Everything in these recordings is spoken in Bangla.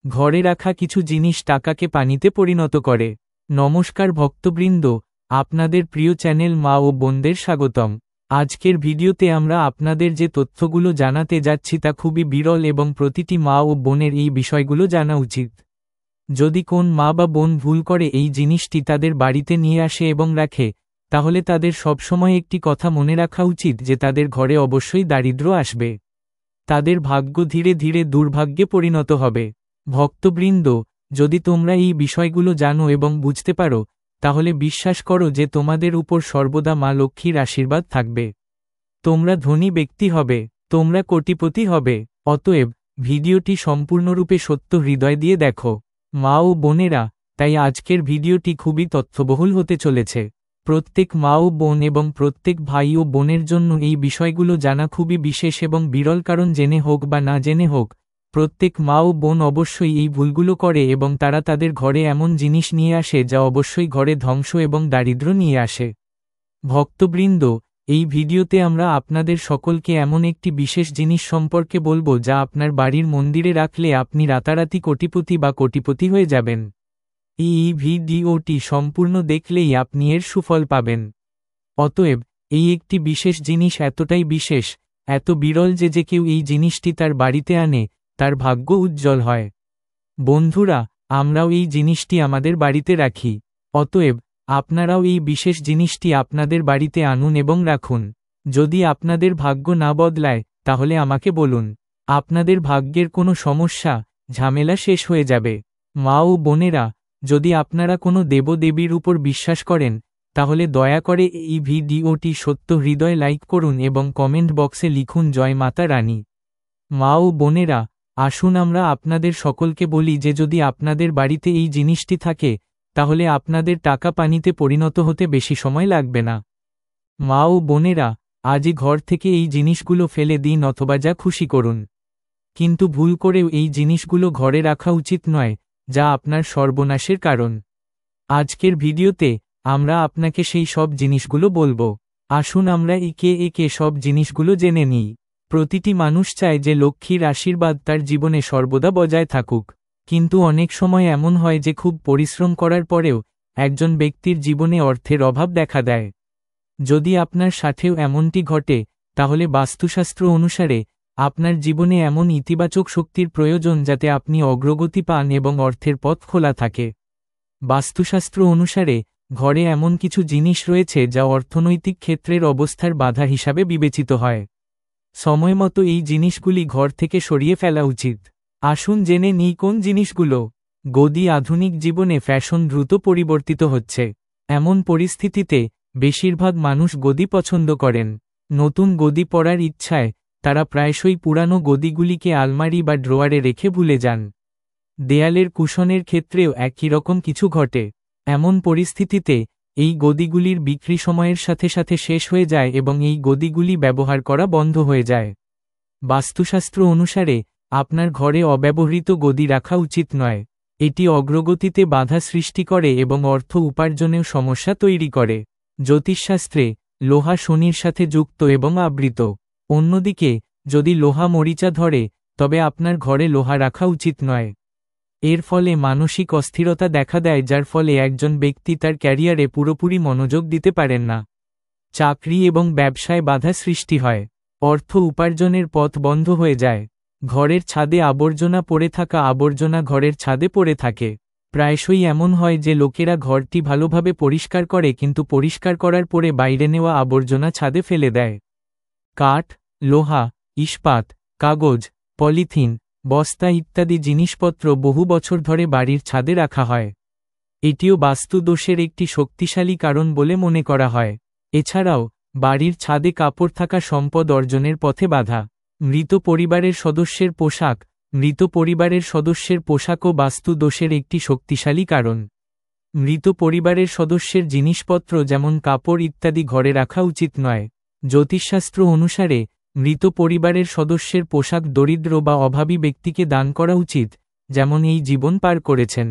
ঘরে রাখা কিছু জিনিস টাকাকে পানিতে পরিণত করে। নমস্কার ভক্তবৃন্দ, আপনাদের প্রিয় চ্যানেল মা ও বোনদের স্বাগতম। আজকের ভিডিওতে আমরা আপনাদের যে তথ্যগুলো জানাতে যাচ্ছি তা খুবই বিরল এবং প্রতিটি মা ও বোনের এই বিষয়গুলো জানা উচিত। যদি কোন মা বা বোন ভুল করে এই জিনিসটি তাদের বাড়িতে নিয়ে আসে এবং রাখে, তাহলে তাদের সবসময় একটি কথা মনে রাখা উচিত যে তাদের ঘরে অবশ্যই দারিদ্র্য আসবে। তাদের ভাগ্য ধীরে ধীরে দুর্ভাগ্যে পরিণত হবে। ভক্তবৃন্দ, যদি তোমরা এই বিষয়গুলো জানো এবং বুঝতে পারো, তাহলে বিশ্বাস করো যে তোমাদের উপর সর্বদা মা লক্ষ্মীর আশীর্বাদ থাকবে। তোমরা ধনী ব্যক্তি হবে, তোমরা কোটিপতি হবে। অতএব ভিডিওটি সম্পূর্ণরূপে সত্য হৃদয় দিয়ে দেখো মা ও বোনেরা। তাই আজকের ভিডিওটি খুবই তথ্যবহুল হতে চলেছে। প্রত্যেক মা ও বোন এবং প্রত্যেক ভাই ও বোনের জন্য এই বিষয়গুলো জানা খুবই বিশেষ এবং বিরল, কারণ জেনে হোক বা না জেনে হোক, প্রত্যেক মা ও বোন অবশ্যই এই ভুলগুলো করে এবং তারা তাদের ঘরে এমন জিনিস নিয়ে আসে যা অবশ্যই ঘরে ধ্বংস এবং দারিদ্র্য নিয়ে আসে। ভক্তবৃন্দ, এই ভিডিওতে আমরা আপনাদের সকলকে এমন একটি বিশেষ জিনিস সম্পর্কে বলবো যা আপনার বাড়ির মন্দিরে রাখলে আপনি রাতারাতি কোটিপতি বা কোটিপতি হয়ে যাবেন। এই ভিডিওটি সম্পূর্ণ দেখলেই আপনি এর সুফল পাবেন। অতএব এই একটি বিশেষ জিনিস এতটাই বিশেষ, এত বিরল যে কেউ এই জিনিসটি তার বাড়িতে আনে, তার ভাগ্য উজ্জ্বল হয়। বন্ধুরা, আমরাও এই জিনিসটি আমাদের বাড়িতে রাখি। অতএব আপনারাও এই বিশেষ জিনিসটি আপনাদের বাড়িতে আনুন এবং রাখুন। যদি আপনাদের ভাগ্য না বদলায়, তাহলে আমাকে বলুন। আপনাদের ভাগ্যের কোনো সমস্যা, ঝামেলা শেষ হয়ে যাবে। মা ও বোনেরা, যদি আপনারা কোনো দেবদেবীর উপর বিশ্বাস করেন, তাহলে দয়া করে এই ভিডিওটি সত্য হৃদয় লাইক করুন এবং কমেন্ট বক্সে লিখুন জয় মাতা রানী। মা ও বোনেরা, আসুন আমরা আপনাদের সকলকে বলি যে যদি আপনাদের বাড়িতে এই জিনিসটি থাকে, তাহলে আপনাদের টাকা পানিতে পরিণত হতে বেশি সময় লাগবে না। মা ও বোনেরা, আজই ঘর থেকে এই জিনিসগুলো ফেলে দিন অথবা যা খুশি করুন। কিন্তু ভুল করেও এই জিনিসগুলো ঘরে রাখা উচিত নয়, যা আপনার সর্বনাশের কারণ। আজকের ভিডিওতে আমরা আপনাকে সেই সব জিনিসগুলো বলবো। আসুন আমরা একে একে সব জিনিসগুলো জেনে নিই। প্রতিটি মানুষ চায় যে লক্ষ্মীর আশীর্বাদ তার জীবনে সর্বদা বজায় থাকুক, কিন্তু অনেক সময় এমন হয় যে খুব পরিশ্রম করার পরেও একজন ব্যক্তির জীবনে অর্থের অভাব দেখা দেয়। যদি আপনার সাথেও এমনটি ঘটে, তাহলে বাস্তুশাস্ত্র অনুসারে আপনার জীবনে এমন ইতিবাচক শক্তির প্রয়োজন যাতে আপনি অগ্রগতি পান এবং অর্থের পথ খোলা থাকে। বাস্তুশাস্ত্র অনুসারে ঘরে এমন কিছু জিনিস রয়েছে যা অর্থনৈতিক ক্ষেত্রের অবস্থার বাধা হিসাবে বিবেচিত হয়। সময়মতো এই জিনিসগুলি ঘর থেকে সরিয়ে ফেলা উচিত। আসুন জেনে নিই কোন জিনিসগুলো। গদি। আধুনিক জীবনে ফ্যাশন দ্রুত পরিবর্তিত হচ্ছে। এমন পরিস্থিতিতে বেশিরভাগ মানুষ গদি পছন্দ করেন। নতুন গদি পরার ইচ্ছায় তারা প্রায়শই পুরানো গদিগুলিকে আলমারি বা ড্রয়ারে রেখে ভুলে যান। দেয়ালের কুশনের ক্ষেত্রেও একই রকম কিছু ঘটে। এমন পরিস্থিতিতে এই গদিগুলির বিক্রি সময়ের সাথে সাথে শেষ হয়ে যায় এবং এই গদিগুলি ব্যবহার করা বন্ধ হয়ে যায়। বাস্তুশাস্ত্র অনুসারে আপনার ঘরে অব্যবহৃত গদি রাখা উচিত নয়। এটি অগ্রগতিতে বাধা সৃষ্টি করে এবং অর্থ উপার্জনেও সমস্যা তৈরি করে। জ্যোতিষশাস্ত্রে লোহা শনির সাথে যুক্ত এবং আবৃত। অন্যদিকে যদি লোহা মরিচা ধরে, তবে আপনার ঘরে লোহা রাখা উচিত নয়। এর ফলে মানসিক অস্থিরতা দেখা দেয়, যার ফলে একজন ব্যক্তি তার ক্যারিয়ারে পুরোপুরি মনোযোগ দিতে পারেন না। চাকরি এবং ব্যবসায় বাধা সৃষ্টি হয়। অর্থ উপার্জনের পথ বন্ধ হয়ে যায়। ঘরের ছাদে আবর্জনা পড়ে থাকা। আবর্জনা ঘরের ছাদে পড়ে থাকে। প্রায়শই এমন হয় যে লোকেরা ঘরটি ভালোভাবে পরিষ্কার করে, কিন্তু পরিষ্কার করার পরে বাইরে নেওয়া আবর্জনা ছাদে ফেলে দেয়। কাঠ, লোহা, ইস্পাত, কাগজ, পলিথিন, বস্তা ইত্যাদি জিনিসপত্র বহু বছর ধরে বাড়ির ছাদে রাখা হয়। এটিও বাস্তু দোষের একটি শক্তিশালী কারণ বলে মনে করা হয়। এছাড়াও বাড়ির ছাদে কাপড় থাকা সম্পদ অর্জনের পথে বাধা। মৃত পরিবারের সদস্যের পোশাক। মৃত পরিবারের সদস্যের পোশাকও বাস্তু দোষের একটি শক্তিশালী কারণ। মৃত পরিবারের সদস্যের জিনিসপত্র যেমন কাপড় ইত্যাদি ঘরে রাখা উচিত নয়। জ্যোতিষশাস্ত্র অনুসারে মৃত পরিবারের সদস্যের পোশাক দরিদ্র বা অভাবী ব্যক্তিকে দান করা উচিত, যেমন এই জীবন পার করেছেন।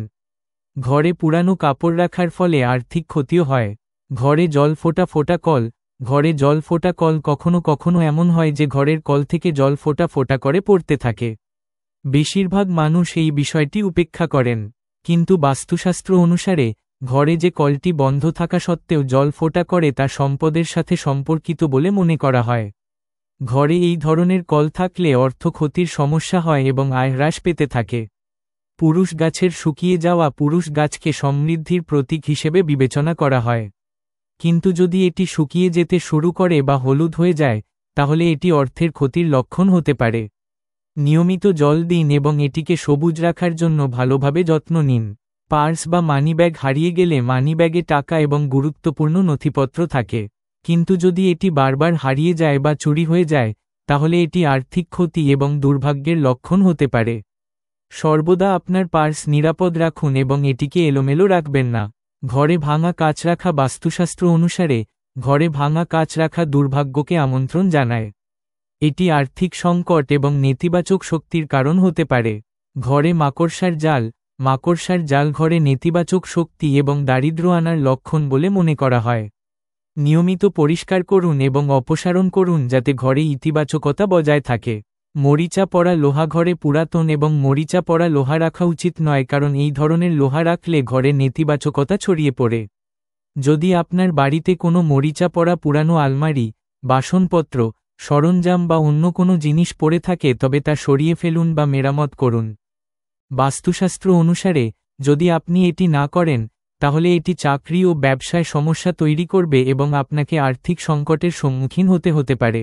ঘরে পুরানো কাপড় রাখার ফলে আর্থিক ক্ষতিও হয়। ঘরে জল ফোটা কল। ঘরে জল ফোটা কল কখনো কখনো এমন হয় যে ঘরের কল থেকে জল ফোটা করে পড়তে থাকে। বেশিরভাগ মানুষ এই বিষয়টি উপেক্ষা করেন, কিন্তু বাস্তুশাস্ত্র অনুসারে ঘরে যে কলটি বন্ধ থাকা সত্ত্বেও জল ফোঁটা করে তা সম্পদের সাথে সম্পর্কিত বলে মনে করা হয়। ঘরে এই ধরনের কল থাকলে অর্থ ক্ষতির সমস্যা হয় এবং আয় হ্রাস পেতে থাকে। পুরুষ গাছের শুকিয়ে যাওয়া পুরুষ গাছকে সমৃদ্ধির প্রতীক হিসেবে বিবেচনা করা হয়। কিন্তু যদি এটি শুকিয়ে যেতে শুরু করে বা হলুদ হয়ে যায়, তাহলে এটি অর্থের ক্ষতির লক্ষণ হতে পারে। নিয়মিত জল দিন এবং এটিকে সবুজ রাখার জন্য ভালোভাবে যত্ন নিন। পার্স বা মানিব্যাগ হারিয়ে গেলে মানিব্যাগে টাকা এবং গুরুত্বপূর্ণ নথিপত্র থাকে। কিন্তু যদি এটি বারবার হারিয়ে যায় বা চুরি হয়ে যায়, তাহলে এটি আর্থিক ক্ষতি এবং দুর্ভাগ্যের লক্ষণ হতে পারে। সর্বদা আপনার পার্স নিরাপদ রাখুন এবং এটিকে এলোমেলো রাখবেন না। ঘরে ভাঙা কাঁচ রাখা বাস্তুশাস্ত্র অনুসারে ঘরে ভাঙা কাঁচ রাখা দুর্ভাগ্যকে আমন্ত্রণ জানায়। এটি আর্থিক সংকট এবং নেতিবাচক শক্তির কারণ হতে পারে। ঘরে মাকড়সার জাল ঘরে নেতিবাচক শক্তি এবং দারিদ্র্য আনার লক্ষণ বলে মনে করা হয়। নিয়মিত পরিষ্কার করুন এবং অপসারণ করুন যাতে ঘরে ইতিবাচকতা বজায় থাকে। মরিচা পড়া লোহা ঘরে পুরাতন এবং মরিচা পড়া লোহা রাখা উচিত নয়, কারণ এই ধরনের লোহা রাখলে ঘরে নেতিবাচকতা ছড়িয়ে পড়ে। যদি আপনার বাড়িতে কোনো মরিচা পড়া পুরানো আলমারি, বাসনপত্র, সরঞ্জাম বা অন্য কোনো জিনিস পড়ে থাকে তবে তা সরিয়ে ফেলুন বা মেরামত করুন। বাস্তুশাস্ত্র অনুসারে যদি আপনি এটি না করেন, তাহলে এটি চাকরি ও ব্যবসায় সমস্যা তৈরি করবে এবং আপনাকে আর্থিক সংকটের সম্মুখীন হতে পারে।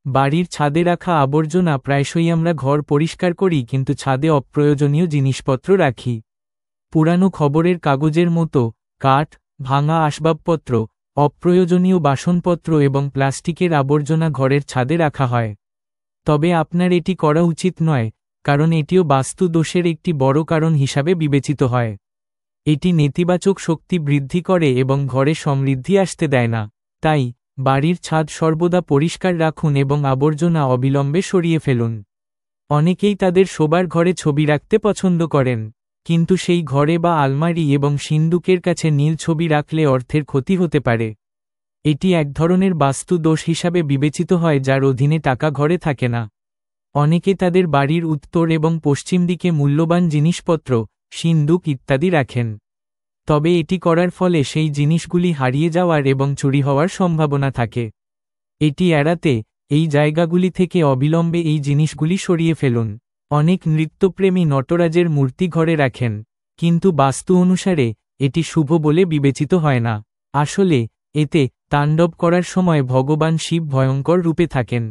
বাড়ির ছাদে রাখা আবর্জনা প্রায়শই আমরা ঘর পরিষ্কার করি কিন্তু ছাদে অপ্রয়োজনীয় জিনিসপত্র রাখি। পুরানো খবরের কাগজের মতো, কাঠ, ভাঙা আসবাবপত্র, অপ্রয়োজনীয় বাসনপত্র এবং প্লাস্টিকের আবর্জনা ঘরের ছাদে রাখা হয়। তবে আপনার এটি করা উচিত নয়, কারণ এটিও বাস্তু দোষের একটি বড় কারণ হিসাবে বিবেচিত হয়। এটি নেতিবাচক শক্তি বৃদ্ধি করে এবং ঘরে সমৃদ্ধি আসতে দেয় না। তাই বাড়ির ছাদ সর্বদা পরিষ্কার রাখুন এবং আবর্জনা অবিলম্বে সরিয়ে ফেলুন। অনেকেই তাদের শোবার ঘরে ছবি রাখতে পছন্দ করেন, কিন্তু সেই ঘরে বা আলমারি এবং সিন্দুকের কাছে নীল ছবি রাখলে অর্থের ক্ষতি হতে পারে। এটি এক ধরনের বাস্তু দোষ হিসাবে বিবেচিত হয় যার অধীনে টাকা ঘরে থাকে না। অনেকে তাদের বাড়ির উত্তর এবং পশ্চিম দিকে মূল্যবান জিনিসপত্র, সিন্দুক ইত্যাদি রাখেন। তবে এটি করার ফলে সেই জিনিসগুলি হারিয়ে যাওয়ার এবং চুরি হওয়ার সম্ভাবনা থাকে। এটি এড়াতে এই জায়গাগুলি থেকে অবিলম্বে এই জিনিসগুলি সরিয়ে ফেলুন। অনেক নৃত্যপ্রেমী নটরাজের মূর্তি ঘরে রাখেন, কিন্তু বাস্তু অনুসারে এটি শুভ বলে বিবেচিত হয় না। আসলে এতে তাণ্ডব করার সময় ভগবান শিব ভয়ঙ্কর রূপে থাকেন।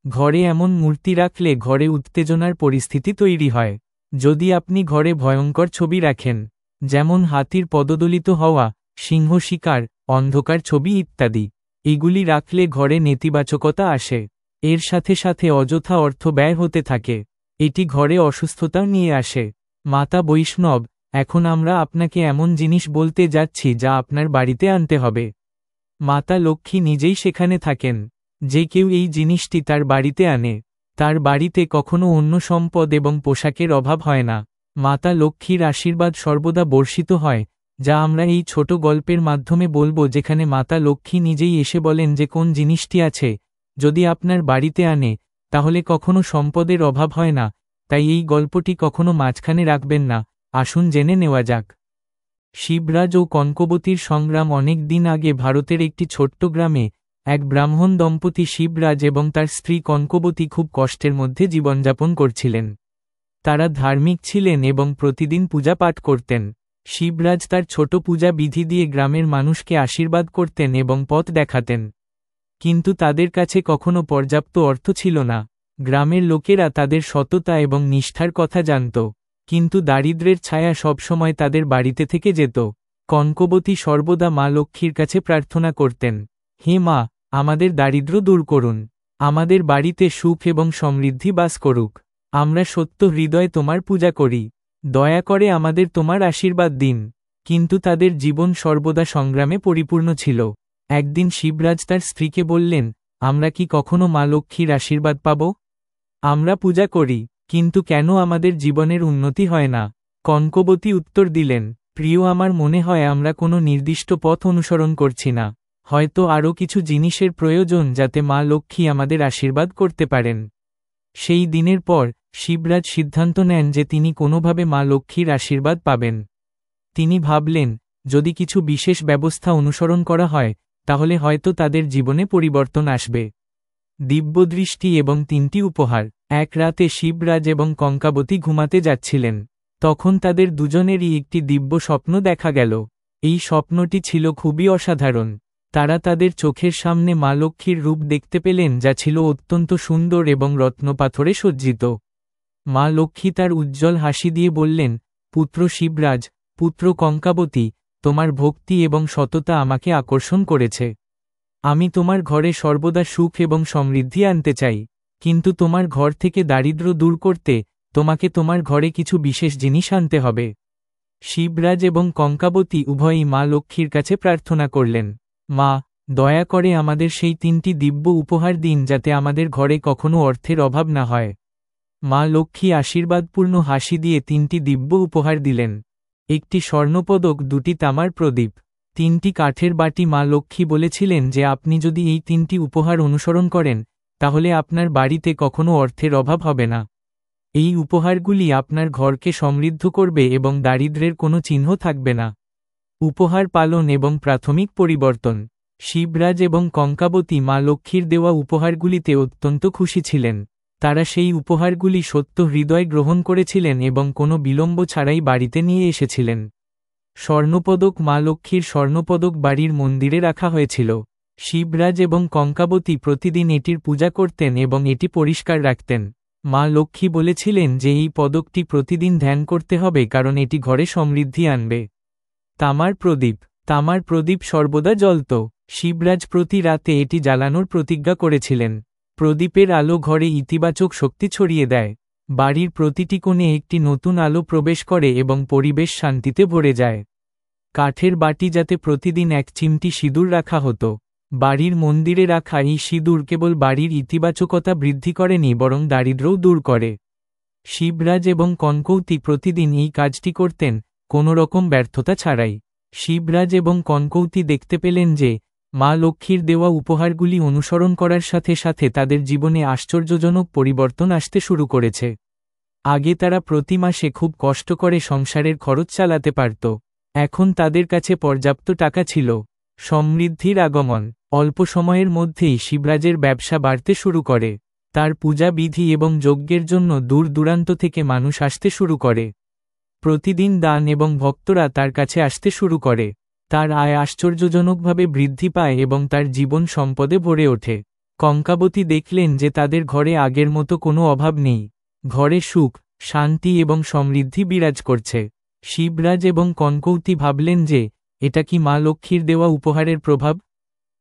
ঘরে এমন মূর্তি রাখলে ঘরে উত্তেজনার পরিস্থিতি তৈরি হয়। যদি আপনি ঘরে ভয়ঙ্কর ছবি রাখেন, যেমন হাতির পদদলিত হওয়া, সিংহ শিকার, অন্ধকার ছবি ইত্যাদি, এগুলি রাখলে ঘরে নেতিবাচকতা আসে। এর সাথে সাথে অযথা অর্থ ব্যয় হতে থাকে। এটি ঘরে অসুস্থতাও নিয়ে আসে। মাতা বৈষ্ণব, এখন আমরা আপনাকে এমন জিনিস বলতে যাচ্ছি যা আপনার বাড়িতে আনতে হবে। মাতা লক্ষ্মী নিজেই সেখানে থাকেন। যে কেউ এই জিনিসটি তার বাড়িতে আনে, তার বাড়িতে কখনো অন্য সম্পদ এবং পোশাকের অভাব হয় না। মাতা লক্ষ্মীর আশীর্বাদ সর্বদা বর্ষিত হয়, যা আমরা এই ছোট গল্পের মাধ্যমে বলবো, যেখানে মাতা লক্ষ্মী নিজেই এসে বলেন যে কোন জিনিসটি আছে যদি আপনার বাড়িতে আনে, তাহলে কখনো সম্পদের অভাব হয় না। তাই এই গল্পটি কখনো মাঝখানে রাখবেন না। আসুন জেনে নেওয়া যাক। শিবরাজ ও কনকবতীর সংগ্রাম। অনেক দিন আগে ভারতের একটি ছোট্ট গ্রামে এক ব্রাহ্মণ দম্পতি শিবরাজ এবং তার স্ত্রী কনকবতী খুব কষ্টের মধ্যে জীবনযাপন করছিলেন। তারা ধার্মিক ছিলেন এবং প্রতিদিন পূজা পাঠ করতেন। শিবরাজ তার ছোট পূজা বিধি দিয়ে গ্রামের মানুষকে আশীর্বাদ করতেন এবং পথ দেখাতেন। কিন্তু তাদের কাছে কখনো পর্যাপ্ত অর্থ ছিল না। গ্রামের লোকেরা তাদের সততা এবং নিষ্ঠার কথা জানত, কিন্তু দারিদ্র্যের ছায়া সবসময় তাদের বাড়িতে থেকে যেত। কনকবতী সর্বদা মা লক্ষ্মীর কাছে প্রার্থনা করতেন, হে মা, আমাদের দারিদ্র্য দূর করুন। আমাদের বাড়িতে সুখ এবং সমৃদ্ধি বাস করুক। আমরা সত্য হৃদয়ে তোমার পূজা করি। দয়া করে আমাদের তোমার আশীর্বাদ দিন। কিন্তু তাদের জীবন সর্বদা সংগ্রামে পরিপূর্ণ ছিল। একদিন শিবরাজ তার স্ত্রীকে বললেন, আমরা কি কখনো মা লক্ষ্মীর আশীর্বাদ পাব? আমরা পূজা করি, কিন্তু কেন আমাদের জীবনের উন্নতি হয় না? কনকবতী উত্তর দিলেন, প্রিয়, আমার মনে হয় আমরা কোনো নির্দিষ্ট পথ অনুসরণ করছি না। হয়তো আরও কিছু জিনিসের প্রয়োজন যাতে মা লক্ষ্মী আমাদের আশীর্বাদ করতে পারেন। সেই দিনের পর শিবরাজ সিদ্ধান্ত নেন যে তিনি কোনোভাবে মা লক্ষ্মীর আশীর্বাদ পাবেন। তিনি ভাবলেন, যদি কিছু বিশেষ ব্যবস্থা অনুসরণ করা হয়, তাহলে হয়তো তাদের জীবনে পরিবর্তন আসবে। দিব্যদৃষ্টি এবং 3টি উপহার। এক রাতে শিবরাজ এবং কঙ্কাবতী ঘুমাতে যাচ্ছিলেন। তখন তাদের দুজনেরই একটি দিব্য স্বপ্ন দেখা গেল। এই স্বপ্নটি ছিল খুবই অসাধারণ। তারা তাদের চোখের সামনে মা লক্ষ্মীর রূপ দেখতে পেলেন, যা ছিল অত্যন্ত সুন্দর এবং রত্নপাথরে সজ্জিত। মা লক্ষ্মী তার উজ্জ্বল হাসি দিয়ে বললেন, পুত্র শিবরাজ, পুত্র কঙ্কাবতী, তোমার ভক্তি এবং সততা আমাকে আকর্ষণ করেছে। আমি তোমার ঘরে সর্বদা সুখ এবং সমৃদ্ধি আনতে চাই, কিন্তু তোমার ঘর থেকে দারিদ্র্য দূর করতে তোমাকে তোমার ঘরে কিছু বিশেষ জিনিস আনতে হবে। শিবরাজ এবং কঙ্কাবতী উভয়ই মা লক্ষ্মীর কাছে প্রার্থনা করলেন, মা, দয়া করে আমাদের সেই 3টি দিব্য উপহার দিন, যাতে আমাদের ঘরে কখনো অর্থের অভাব না হয়। মা লক্ষ্মী আশীর্বাদপূর্ণ হাসি দিয়ে 3টি দিব্য উপহার দিলেন। একটি স্বর্ণপদক, 2টি তামার প্রদীপ, 3টি কাঠের বাটি। মা লক্ষ্মী বলেছিলেন যে আপনি যদি এই 3টি উপহার অনুসরণ করেন, তাহলে আপনার বাড়িতে কখনো অর্থের অভাব হবে না। এই উপহারগুলি আপনার ঘরকে সমৃদ্ধ করবে এবং দারিদ্র্যের কোনো চিহ্ন থাকবে না। উপহার পালন এবং প্রাথমিক পরিবর্তন। শিবরাজ এবং কঙ্কাবতী মা লক্ষ্মীর দেওয়া উপহারগুলিতে অত্যন্ত খুশি ছিলেন। তারা সেই উপহারগুলি সত্য হৃদয় গ্রহণ করেছিলেন এবং কোনো বিলম্ব ছাড়াই বাড়িতে নিয়ে এসেছিলেন। স্বর্ণপদক। মা লক্ষ্মীর স্বর্ণপদক বাড়ির মন্দিরে রাখা হয়েছিল। শিবরাজ এবং কঙ্কাবতী প্রতিদিন এটির পূজা করতেন এবং এটি পরিষ্কার রাখতেন। মা লক্ষ্মী বলেছিলেন যে এই পদকটি প্রতিদিন ধ্যান করতে হবে, কারণ এটি ঘরে সমৃদ্ধি আনবে। তামার প্রদীপ। তামার প্রদীপ সর্বদা জ্বলত। শিবরাজ প্রতি রাতে এটি জ্বালানোর প্রতিজ্ঞা করেছিলেন। প্রদীপের আলো ঘরে ইতিবাচক শক্তি ছড়িয়ে দেয়। বাড়ির প্রতিটি কোণে একটি নতুন আলো প্রবেশ করে এবং পরিবেশ শান্তিতে ভরে যায়। কাঠের বাটি, যাতে প্রতিদিন 1 চিমটি সিঁদুর রাখা হতো। বাড়ির মন্দিরে রাখা এই সিঁদুর কেবল বাড়ির ইতিবাচকতা বৃদ্ধি করেনি, বরং দারিদ্র্যও দূর করে। শিবরাজ এবং কঙ্কাবতী প্রতিদিন এই কাজটি করতেন, কোনো রকম ব্যর্থতা ছাড়াই। শিবরাজ এবং কঙ্কাবতী দেখতে পেলেন যে মা লক্ষ্মীর দেওয়া উপহারগুলি অনুসরণ করার সাথে সাথে তাদের জীবনে আশ্চর্যজনক পরিবর্তন আসতে শুরু করেছে। আগে তারা প্রতি মাসে খুব কষ্ট করে সংসারের খরচ চালাতে পারত। এখন তাদের কাছে পর্যাপ্ত টাকা ছিল। সমৃদ্ধির আগমন। অল্প সময়ের মধ্যেই শিবরাজের ব্যবসা বাড়তে শুরু করে। তার পূজা বিধি এবং যজ্ঞের জন্য দূর দূরান্ত থেকে মানুষ আসতে শুরু করে। প্রতিদিন দান এবং ভক্তরা তার কাছে আসতে শুরু করে। তার আয় আশ্চর্যজনকভাবে বৃদ্ধি পায় এবং তার জীবন সম্পদে ভরে ওঠে। কঙ্কাবতী দেখলেন যে তাদের ঘরে আগের মতো কোনো অভাব নেই। ঘরে সুখ, শান্তি এবং সমৃদ্ধি বিরাজ করছে। শিবরাজ এবং কঙ্কাবতী ভাবলেন যে এটা কি মা লক্ষ্মীর দেওয়া উপহারের প্রভাব?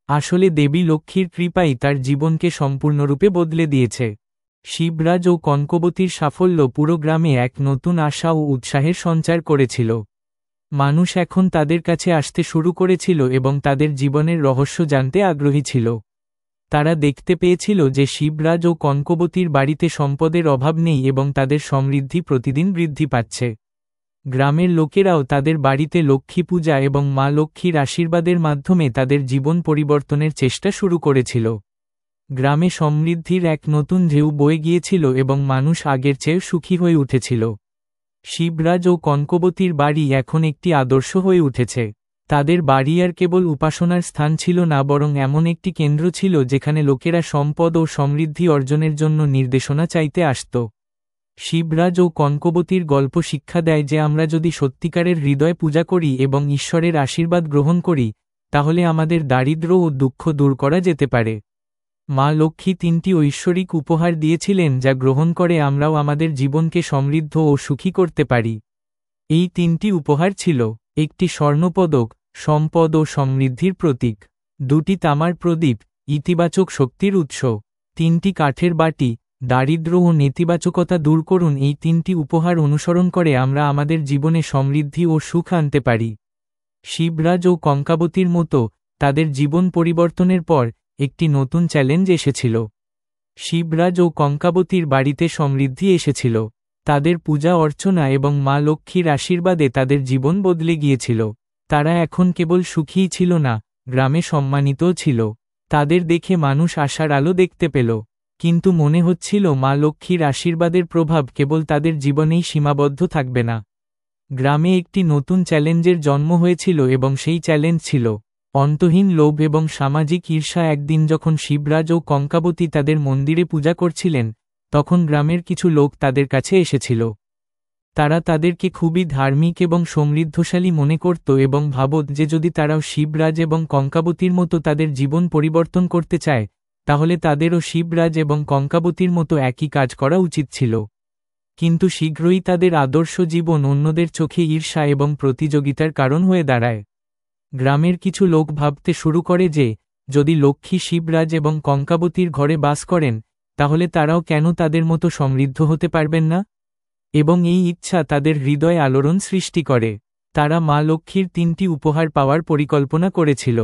আসলে দেবী লক্ষ্মীর কৃপাই তার জীবনকে সম্পূর্ণরূপে বদলে দিয়েছে। শিবরাজ ও কঙ্কাবতীর সাফল্য পুরো গ্রামে এক নতুন আশা ও উৎসাহের সঞ্চার করেছিল। মানুষ এখন তাদের কাছে আসতে শুরু করেছিল এবং তাদের জীবনের রহস্য জানতে আগ্রহী ছিল। তারা দেখতে পেয়েছিল যে শিবরাজ ও কঙ্কাবতীর বাড়িতে সম্পদের অভাব নেই এবং তাদের সমৃদ্ধি প্রতিদিন বৃদ্ধি পাচ্ছে। গ্রামের লোকেরাও তাদের বাড়িতে লক্ষ্মী পূজা এবং মা লক্ষ্মীর আশীর্বাদের মাধ্যমে তাদের জীবন পরিবর্তনের চেষ্টা শুরু করেছিল। গ্রামে সমৃদ্ধির এক নতুন ঢেউ বয়ে গিয়েছিল এবং মানুষ আগের চেয়ে সুখী হয়ে উঠেছিল। শিবরাজ ও কঙ্কাবতীর বাড়ি এখন একটি আদর্শ হয়ে উঠেছে। তাদের বাড়ি আর কেবল উপাসনার স্থান ছিল না, বরং এমন একটি কেন্দ্র ছিল যেখানে লোকেরা সম্পদ ও সমৃদ্ধি অর্জনের জন্য নির্দেশনা চাইতে আসত। শিবরাজ ও কঙ্কাবতীর গল্প শিক্ষা দেয় যে আমরা যদি সত্যিকারের হৃদয় পূজা করি এবং ঈশ্বরের আশীর্বাদ গ্রহণ করি, তাহলে আমাদের দারিদ্র্য ও দুঃখ দূর করা যেতে পারে। মা লক্ষ্মী 3টি ঐশ্বরিক উপহার দিয়েছিলেন, যা গ্রহণ করে আমরাও আমাদের জীবনকে সমৃদ্ধ ও সুখী করতে পারি। এই 3টি উপহার ছিল: একটি স্বর্ণপদক, সম্পদ ও সমৃদ্ধির প্রতীক; 2টি তামার প্রদীপ, ইতিবাচক শক্তির উৎস; 3টি কাঠের বাটি, দারিদ্র্য ও নেতিবাচকতা দূর করুন। এই 3টি উপহার অনুসরণ করে আমরা আমাদের জীবনে সমৃদ্ধি ও সুখ আনতে পারি। শিবরাজ ও কঙ্কাবতীর মতো তাদের জীবন পরিবর্তনের পর একটি নতুন চ্যালেঞ্জ এসেছিল। শিবরাজ ও কঙ্কাবতীর বাড়িতে সমৃদ্ধি এসেছিল। তাদের পূজা অর্চনা এবং মা লক্ষ্মীর আশীর্বাদে তাদের জীবন বদলে গিয়েছিল। তারা এখন কেবল সুখীই ছিল না, গ্রামে সম্মানিতও ছিল। তাদের দেখে মানুষ আশার আলো দেখতে পেল। কিন্তু মনে হচ্ছিল মা লক্ষ্মীর আশীর্বাদের প্রভাব কেবল তাদের জীবনেই সীমাবদ্ধ থাকবে না। গ্রামে একটি নতুন চ্যালেঞ্জের জন্ম হয়েছিল এবং সেই চ্যালেঞ্জ ছিল অন্তহীন লোভ এবং সামাজিক ঈর্ষা। একদিন যখন শিবরাজ ও কঙ্কাবতী তাদের মন্দিরে পূজা করছিলেন, তখন গ্রামের কিছু লোক তাদের কাছে এসেছিল। তারা তাদেরকে খুবই ধার্মিক এবং সমৃদ্ধশালী মনে করত এবং ভাবত যে যদি তারাও শিবরাজ এবং কঙ্কাবতীর মতো তাদের জীবন পরিবর্তন করতে চায়, তাহলে তাদেরও শিবরাজ এবং কঙ্কাবতীর মতো একই কাজ করা উচিত ছিল। কিন্তু শীঘ্রই তাদের আদর্শ জীবন অন্যদের চোখে ঈর্ষা এবং প্রতিযোগিতার কারণ হয়ে দাঁড়ায়। গ্রামের কিছু লোক ভাবতে শুরু করে যে যদি লক্ষ্মী শিবরাজ এবং কঙ্কাবতীর ঘরে বাস করেন, তাহলে তারাও কেন তাদের মতো সমৃদ্ধ হতে পারবেন না, এবং এই ইচ্ছা তাদের হৃদয়ে আলোড়ন সৃষ্টি করে। তারা মা লক্ষ্মীর 3টি উপহার পাওয়ার পরিকল্পনা করেছিল।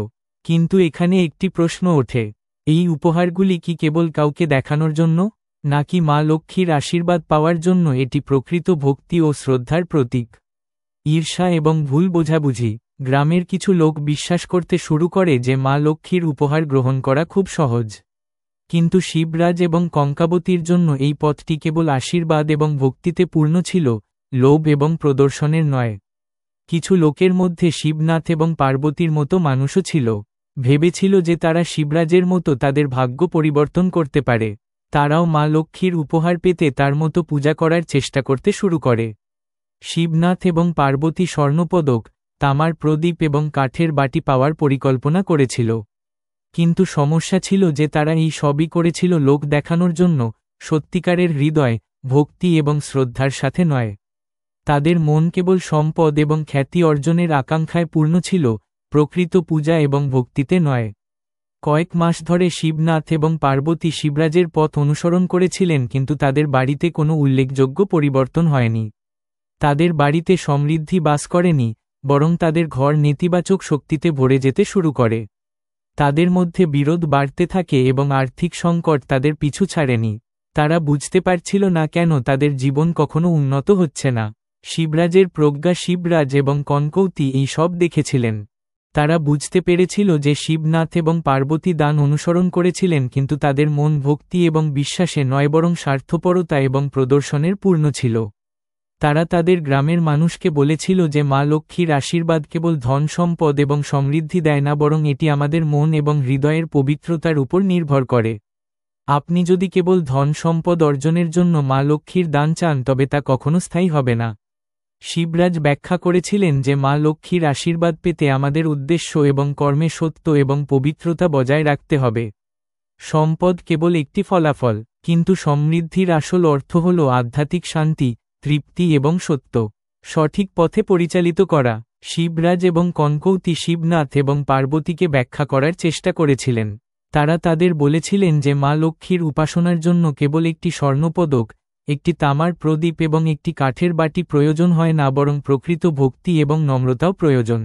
কিন্তু এখানে একটি প্রশ্ন ওঠে, এই উপহারগুলি কি কেবল কাউকে দেখানোর জন্য, নাকি মা লক্ষ্মীর আশীর্বাদ পাওয়ার জন্য? এটি প্রকৃত ভক্তি ও শ্রদ্ধার প্রতীক। ঈর্ষা এবং ভুল বোঝাবুঝি। গ্রামের কিছু লোক বিশ্বাস করতে শুরু করে যে মা লক্ষ্মীর উপহার গ্রহণ করা খুব সহজ। কিন্তু শিবরাজ এবং কঙ্কাবতীর জন্য এই পথটি কেবল আশীর্বাদ এবং ভক্তিতে পূর্ণ ছিল, লোভ এবং প্রদর্শনের নয়। কিছু লোকের মধ্যে শিবনাথ এবং পার্বতীর মতো মানুষও ছিল। ভেবেছিল যে তারা শিবরাজের মতো তাদের ভাগ্য পরিবর্তন করতে পারে। তারাও মা লক্ষ্মীর উপহার পেতে তার মতো পূজা করার চেষ্টা করতে শুরু করে। শিবনাথ এবং পার্বতী স্বর্ণপদক, তামার প্রদীপ এবং কাঠের বাটি পাওয়ার পরিকল্পনা করেছিল। কিন্তু সমস্যা ছিল যে তারা এই সবই করেছিল লোক দেখানোর জন্য, সত্যিকারের হৃদয়, ভক্তি এবং শ্রদ্ধার সাথে নয়। তাদের মন কেবল সম্পদ এবং খ্যাতি অর্জনের আকাঙ্ক্ষায় পূর্ণ ছিল, প্রকৃত পূজা এবং ভক্তিতে নয়। কয়েক মাস ধরে শিবনাথ এবং পার্বতী শিবরাজের পথ অনুসরণ করেছিলেন, কিন্তু তাদের বাড়িতে কোনো উল্লেখযোগ্য পরিবর্তন হয়নি। তাদের বাড়িতে সমৃদ্ধি বাস করেনি, বরং তাদের ঘর নেতিবাচক শক্তিতে ভরে যেতে শুরু করে। তাদের মধ্যে বিরোধ বাড়তে থাকে এবং আর্থিক সংকট তাদের পিছু ছাড়েনি। তারা বুঝতে পারছিল না কেন তাদের জীবন কখনো উন্নত হচ্ছে না। শিবরাজের প্রজ্ঞা শিবরাজ এবং কঙ্কৌতি এই সব দেখেছিলেন। তারা বুঝতে পেরেছিল যে শিবনাথ এবং পার্বতী দান অনুসরণ করেছিলেন, কিন্তু তাদের মন ভক্তি এবং বিশ্বাসে নয় বরং স্বার্থপরতা এবং প্রদর্শনের পূর্ণ ছিল। তারা তাদের গ্রামের মানুষকে বলেছিল যে মা লক্ষ্মীর আশীর্বাদ কেবল ধন সম্পদ এবং সমৃদ্ধি দেয় না, বরং এটি আমাদের মন এবং হৃদয়ের পবিত্রতার উপর নির্ভর করে। আপনি যদি কেবল ধন সম্পদ অর্জনের জন্য মা লক্ষ্মীর দান চান, তবে তা কখনো স্থায়ী হবে না। শিবরাজ ব্যাখ্যা করেছিলেন যে মা লক্ষ্মীর আশীর্বাদ পেতে আমাদের উদ্দেশ্য এবং কর্মে সত্য এবং পবিত্রতা বজায় রাখতে হবে। সম্পদ কেবল একটি ফলাফল, কিন্তু সমৃদ্ধির আসল অর্থ হল আধ্যাত্মিক শান্তি, তৃপ্তি এবং সত্য। সঠিক পথে পরিচালিত করা। শিবরাজ এবং কঙ্কৌতি শিবনাথ এবং পার্বতীকে ব্যাখ্যা করার চেষ্টা করেছিলেন। তারা তাদের বলেছিলেন যে মা লক্ষ্মীর উপাসনার জন্য কেবল একটি স্বর্ণপদক, একটি তামার প্রদীপ এবং একটি কাঠের বাটি প্রয়োজন হয় না, বরং প্রকৃত ভক্তি এবং নম্রতাও প্রয়োজন।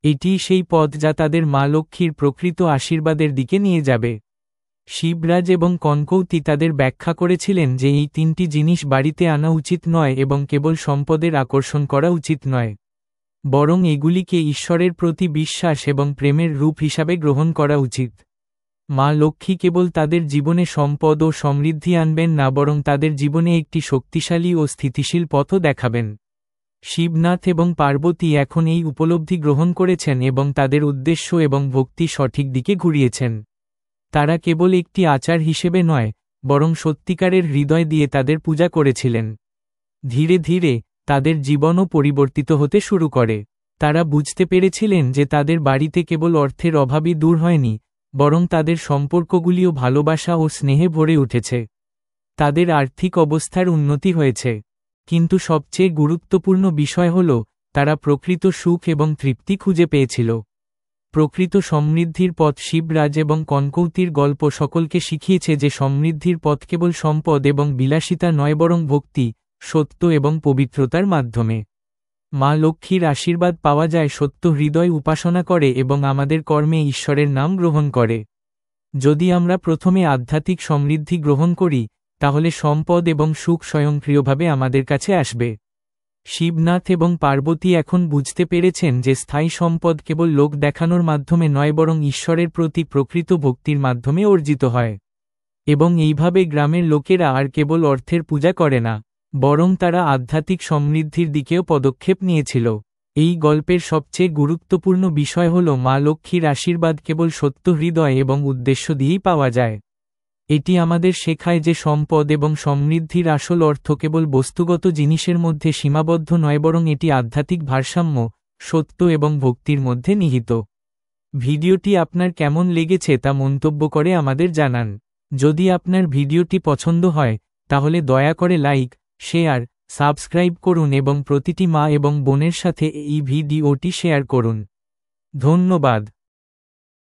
এটিই সেই পথ যা তাদের মা লক্ষ্মীর প্রকৃত আশীর্বাদের দিকে নিয়ে যাবে। শিবরাজ এবং কঙ্কৌতি তাদের ব্যাখ্যা করেছিলেন যে এই 3টি জিনিস বাড়িতে আনা উচিত নয় এবং কেবল সম্পদের আকর্ষণ করা উচিত নয়, বরং এগুলিকে ঈশ্বরের প্রতি বিশ্বাস এবং প্রেমের রূপ হিসাবে গ্রহণ করা উচিত। মা লক্ষ্মী কেবল তাদের জীবনে সম্পদ ও সমৃদ্ধি আনবেন না, বরং তাদের জীবনে একটি শক্তিশালী ও স্থিতিশীল পথও দেখাবেন। শিবনাথ এবং পার্বতী এখন এই উপলব্ধি গ্রহণ করেছেন এবং তাদের উদ্দেশ্য এবং ভক্তি সঠিক দিকে ঘুরিয়েছেন। তারা কেবল একটি আচার হিসেবে নয়, বরং সত্যিকারের হৃদয় দিয়ে তাদের পূজা করেছিলেন। ধীরে ধীরে তাদের জীবনও পরিবর্তিত হতে শুরু করে। তারা বুঝতে পেরেছিলেন যে তাদের বাড়িতে কেবল অর্থের অভাবই দূর হয়নি, বরং তাদের সম্পর্কগুলিও ভালোবাসা ও স্নেহে ভরে উঠেছে। তাদের আর্থিক অবস্থার উন্নতি হয়েছে। কিন্তু সবচেয়ে গুরুত্বপূর্ণ বিষয় হল, তারা প্রকৃত সুখ এবং তৃপ্তি খুঁজে পেয়েছিল। প্রকৃত সমৃদ্ধির পথ। শিবরাজ এবং কঙ্কৌতির গল্প সকলকে শিখিয়েছে যে সমৃদ্ধির পথ কেবল সম্পদ এবং বিলাসিতা নয়, বরং ভক্তি, সত্য এবং পবিত্রতার মাধ্যমে। মা লক্ষ্মীর আশীর্বাদ পাওয়া যায় সত্য হৃদয় উপাসনা করে এবং আমাদের কর্মে ঈশ্বরের নাম গ্রহণ করে। যদি আমরা প্রথমে আধ্যাত্মিক সমৃদ্ধি গ্রহণ করি, তাহলে সম্পদ এবং সুখ স্বয়ংক্রিয়ভাবে আমাদের কাছে আসবে। শিবনাথ এবং পার্বতী এখন বুঝতে পেরেছেন যে স্থায়ী সম্পদ কেবল লোক দেখানোর মাধ্যমে নয়, বরং ঈশ্বরের প্রতি প্রকৃত ভক্তির মাধ্যমে অর্জিত হয়। এবং এইভাবে গ্রামের লোকেরা আর কেবল অর্থের পূজা করে না, বরং তারা আধ্যাত্মিক সমৃদ্ধির দিকেও পদক্ষেপ নিয়েছিল। এই গল্পের সবচেয়ে গুরুত্বপূর্ণ বিষয় হল মা লক্ষ্মীর আশীর্বাদ কেবল সত্য হৃদয় এবং উদ্দেশ্য দিয়েই পাওয়া যায়। এটি আমাদের শেখায় যে সম্পদ এবং সমৃদ্ধির আসল অর্থ কেবল বস্তুগত জিনিসের মধ্যে সীমাবদ্ধ নয়, বরং এটি আধ্যাত্মিক ভারসাম্য, সত্য এবং ভক্তির মধ্যে নিহিত। ভিডিওটি আপনার কেমন লেগেছে তা মন্তব্য করে আমাদের জানান। যদি আপনার ভিডিওটি পছন্দ হয়, তাহলে দয়া করে লাইক, শেয়ার, সাবস্ক্রাইব করুন এবং প্রতিটি মা এবং বোনের সাথে এই ভিডিওটি শেয়ার করুন। ধন্যবাদ।